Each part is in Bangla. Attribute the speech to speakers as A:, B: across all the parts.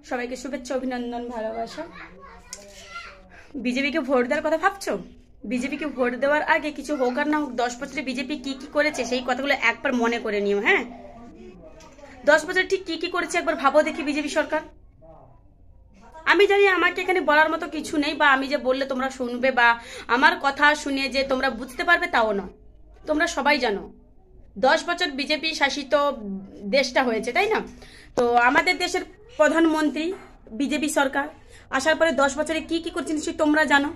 A: সবাইকে শুভেচ্ছা, অভিনন্দন, ভালোবাসা। বিজেপিকে ভোট দেওয়ার কথা ভাবছো? বিজেপিকে ভোট দেওয়ার আগে কিছু হোক আর না হোক 10 বছরে বিজেপি কি কি করেছে সেই কথাগুলো একবার মনে করে নিও। হ্যাঁ, 10 বছরে ঠিক কি কি করেছে একবার ভাবো দেখি বিজেপি সরকার। আমি জানি আমাকে এখানে বলার মতো কিছু নেই, বা আমি যে বললে তোমরা শুনবে বা আমার কথা শুনে যে তোমরা বুঝতে পারবে তাও না। তোমরা সবাই জানো 10 বছর বিজেপি শাসিত দেশটা হয়েছে, তাই না? তো আমাদের দেশের প্রধানমন্ত্রী বিজেপি সরকার আসার পরে 10 বছরে কি কি করছে নিশ্চয়ই তোমরা জানো।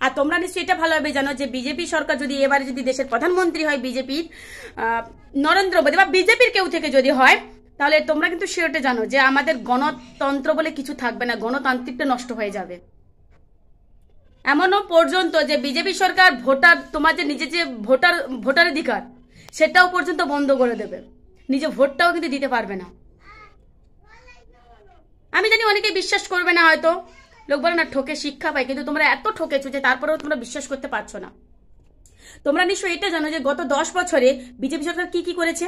A: আর তোমরা নিশ্চয়ই এটা ভালোভাবে জানো যে বিজেপি সরকার যদি এবারে যদি দেশের প্রধানমন্ত্রী হয় বিজেপির নরেন্দ্র মোদী বা বিজেপির কেউ থেকে যদি হয়, তাহলে তোমরা কিন্তু সেটা জানো যে আমাদের গণতন্ত্র বলে কিছু থাকবে না, গণতান্ত্রিকটা নষ্ট হয়ে যাবে। এমনও পর্যন্ত যে বিজেপি সরকার ভোটার, তোমার যে নিজের যে ভোটাধিকার সেটাও পর্যন্ত বন্ধ করে দেবে, নিজে ভোটটাও কিন্তু দিতে পারবে না। আমি জানি অনেকে বিশ্বাস করবে না, হয়তো লোক বলে না ঠকে শিক্ষা পায়, কিন্তু তোমরা এত ঠকেছো যে তারপরেও তোমরা বিশ্বাস করতে পারছো না। তোমরা নিশ্চয়ই এটা জানো যে গত 10 বছরে বিজেপি সরকার কি কি করেছে।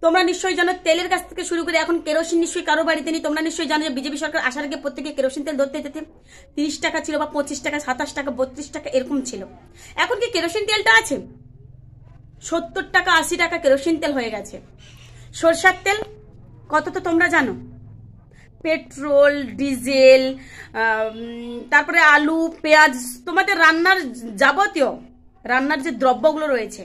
A: তোমরা নিশ্চয়ই জানো তেলের কাছ থেকে শুরু করে এখন কেরোসিন নিশ্চয়ই কারো বাড়িতে নেই। তোমরা নিশ্চয়ই জানো যে বিজেপি সরকার আসার আগে প্রত্যেকে কেরোসিন তেল ধরতে যেতে 30 টাকা ছিল বা 25 টাকা, 27 টাকা, 32 টাকা এরকম ছিল। এখন কি কেরোসিন তেলটা আছে? 70 টাকা 80 টাকা কেরোসিন তেল হয়ে গেছে। সরষের তেল কত তো তোমরা জানো। পেট্রোল, ডিজেল, তারপরে আলু, পেঁয়াজ, তোমাদের রান্নার যাবতীয় রান্নার যে দ্রব্যগুলো রয়েছে,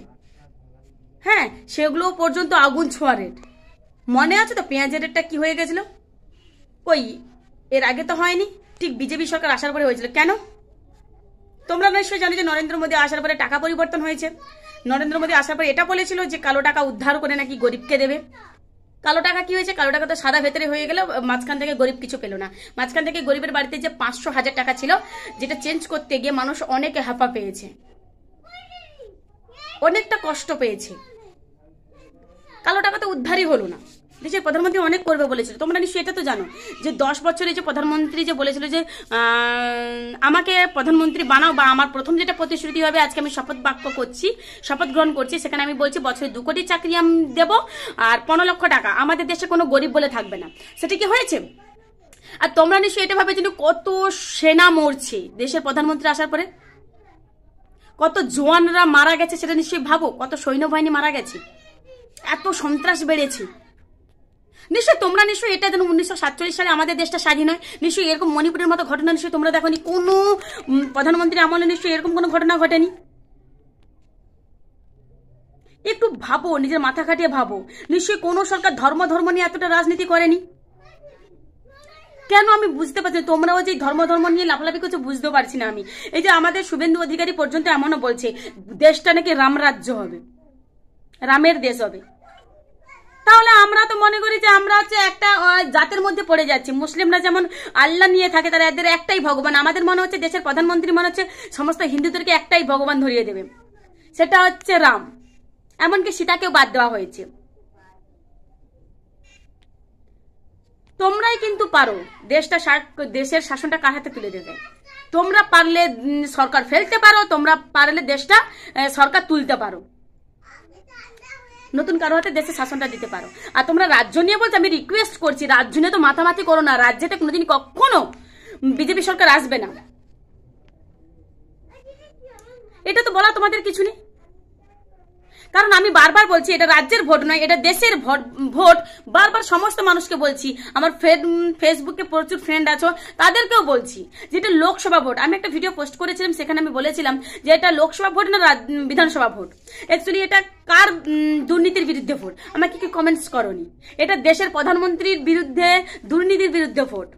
A: হ্যাঁ, সেগুলো পর্যন্ত আগুন ছোঁয়া রেট। মনে আছে তো পেঁয়াজের রেটটা কি হয়ে গেছিল? কই এর আগে তো হয়নি, ঠিক বিজেপি সরকার আসার পরে হয়েছিল। কেন? তোমরা নিশ্চয়ই জানো যে নরেন্দ্র মোদী আসার পরে টাকা পরিবর্তন হয়েছে। নরেন্দ্র মোদী আসার পরে এটা বলেছিল যে কালো টাকা উদ্ধার করে নাকি গরিবকে দেবে। কালো টাকা কি হয়েছে? কালো টাকা তো সাদা ভেতরে হয়ে গেল, মাঝখান থেকে গরিব কিছু পেল না। মাঝখান থেকে গরিবের বাড়িতে যে 500-1000 টাকা ছিল, যেটা চেঞ্জ করতে গিয়ে মানুষ অনেকে হাঁপা পেয়েছে, অনেকটা কষ্ট পেয়েছে। কালো টাকা তো উদ্ধারই হলো না। দেশের প্রধানমন্ত্রী অনেক করবে বলেছিল, তোমরা নিশ্চয়ই এটা তো জানো যে 10 বছরে যে প্রধানমন্ত্রী যে বলেছিল যে আমাকে প্রধানমন্ত্রী বানাও, বা আমার প্রথম যেটা প্রতিশ্রুতি হবে, আজকে আমি শপথ বাক্য করছি, শপথ গ্রহণ করছি, সেখানে আমি বলছি বছরে 2 কোটি চাকরি আমি দেবো আর 15 লক্ষ টাকা, আমাদের দেশে কোনো গরিব বলে থাকবে না। সেটা কি হয়েছে? আর তোমরা নিশ্চয়ই এটা ভাবে যে কত সেনা মরছে দেশের প্রধানমন্ত্রী আসার পরে, কত জওয়ানরা মারা গেছে, সেটা নিশ্চয়ই ভাবো। কত সৈন্যবাহিনী মারা গেছে, এত সন্ত্রাস বেড়েছে। নিশ্চয়ই তোমরা নিশ্চয়ই এটা জানো 1947 সালে আমাদের দেশটা স্বাধীন হয়, নিশ্চয়ই এরকম মণিপুরের মতো ঘটনা নিশ্চয়ই তোমরা দেখোনি। কোনো প্রধানমন্ত্রী আমলে নিশ্চয়ই এরকম কোনো ঘটনা ঘটেনি। একটু ভাবো, নিজের মাথা খাটিয়ে ভাবো। নিশ্চয়ই কোনো সরকার ধর্ম নিয়ে এতটা রাজনীতি করেনি। কেন আমি বুঝতে পারছি না, তোমরাও যে ধর্ম নিয়ে লাফালাফি করছো বুঝতে পারছি না আমি। এই যে আমাদের শুভেন্দু অধিকারী পর্যন্ত এমনও বলছে দেশটা নাকি রাম রাজ্য হবে, রামের দেশ হবে। তাহলে আমরা তো মনে করি যে আমরা হচ্ছে একটা জাতের মধ্যে পড়ে যাচ্ছি। মুসলিমরা যেমন আল্লাহ নিয়ে থাকে, তারা এদের একটাই ভগবান। আমাদের মনে হচ্ছে দেশের প্রধানমন্ত্রী মনে হচ্ছে সমস্ত হিন্দুদেরকে একটাই ভগবান ধরিয়ে দেবে, সেটা হচ্ছে রাম। এমনকি সীতাকেও বাদ দেওয়া হয়েছে। তোমরাই কিন্তু পারো দেশের শাসনটা কার হাতে তুলে দেবে। তোমরা পারলে সরকার ফেলতে পারো, তোমরা পারলে দেশটা সরকার তুলতে পারো, নতুন কারো হাতে দেশের শাসনটা দিতে পারো। আর তোমরা রাজ্য নিয়ে বলছো, আমি রিকোয়েস্ট করছি রাজ্য নিয়ে তো মাথামাতি করো না। রাজ্যেতে কোনোদিন কখনো বিজেপি সরকার আসবে না, এটা তো বলা তোমাদের কিছু নেই। কারণ আমি বারবার বলছি এটা রাজ্যের ভোট নয়, এটা দেশের ভোট। বারবার সমস্ত মানুষকে বলছি, আমার ফেসবুকে প্রচুর ফ্রেন্ড আছো তাদেরকেও বলছি যে এটা লোকসভা ভোট। আমি একটা ভিডিও পোস্ট করেছিলাম, সেখানে আমি বলেছিলাম যে এটা লোকসভা ভোট না বিধানসভা ভোট। অ্যাকচুয়ালি এটা কার দুর্নীতির বিরুদ্ধে ভোট? আমাকে কি কমেন্টস করনি? এটা দেশের প্রধানমন্ত্রীর বিরুদ্ধে দুর্নীতির বিরুদ্ধে ভোট।